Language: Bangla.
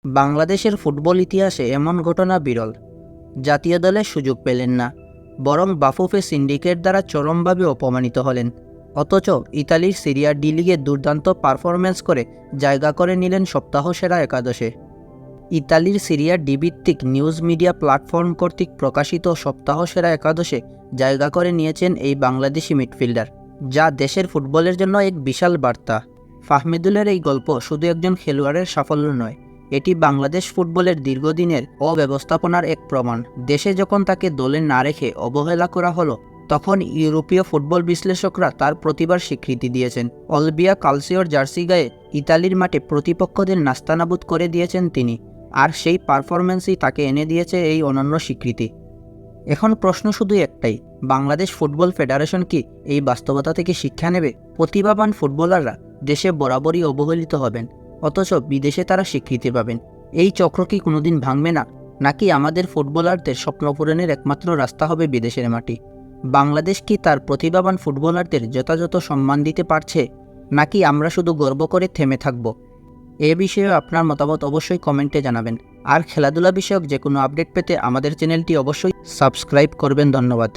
বাংলাদেশের ফুটবল ইতিহাসে এমন ঘটনা বিরল। জাতীয় দলে সুযোগ পেলেন না, বরং বাফুফে সিন্ডিকেট দ্বারা চরমভাবে অপমানিত হলেন। অথচ ইতালির সিরিয়া ডি লিগে দুর্দান্ত পারফরম্যান্স করে জায়গা করে নিলেন সপ্তাহ সেরা একাদশে। ইতালির সিরিয়া ডি ভিত্তিক নিউজ মিডিয়া প্ল্যাটফর্ম কর্তৃক প্রকাশিত সপ্তাহ সেরা একাদশে জায়গা করে নিয়েছেন এই বাংলাদেশি মিডফিল্ডার, যা দেশের ফুটবলের জন্য এক বিশাল বার্তা। ফাহমিদুলের এই গল্প শুধু একজন খেলোয়াড়ের সাফল্য নয়, এটি বাংলাদেশ ফুটবলের দীর্ঘদিনের অব্যবস্থাপনার এক প্রমাণ। দেশে যখন তাকে দলে না রেখে অবহেলা করা হলো, তখন ইউরোপীয় ফুটবল বিশ্লেষকরা তার প্রতিভার স্বীকৃতি দিয়েছেন। অলবিয়া কালসিওর জার্সি গায়ে ইতালির মাঠে প্রতিপক্ষদের নাস্তানাবুদ করে দিয়েছেন তিনি, আর সেই পারফরম্যান্সই তাকে এনে দিয়েছে এই অনন্য স্বীকৃতি। এখন প্রশ্ন শুধু একটাই, বাংলাদেশ ফুটবল ফেডারেশন কি এই বাস্তবতা থেকে শিক্ষা নেবে? প্রতিভাবান ফুটবলাররা দেশে বরাবরই অবহেলিত হবেন, অথচ বিদেশে তারা স্বীকৃতি পাবেন। এই চক্র কি কোনোদিন ভাঙবে না? নাকি আমাদের ফুটবলারদের স্বপ্ন পূরণের একমাত্র রাস্তা হবে বিদেশের মাটি? বাংলাদেশ কি তার প্রতিভাবান ফুটবলারদের যথাযথ সম্মান দিতে পারছে, নাকি আমরা শুধু গর্ব করে থেমে থাকব? এ বিষয়ে আপনার মতামত অবশ্যই কমেন্টে জানাবেন। আর খেলাধুলা বিষয়ক যে কোনো আপডেট পেতে আমাদের চ্যানেলটি অবশ্যই সাবস্ক্রাইব করবেন। ধন্যবাদ।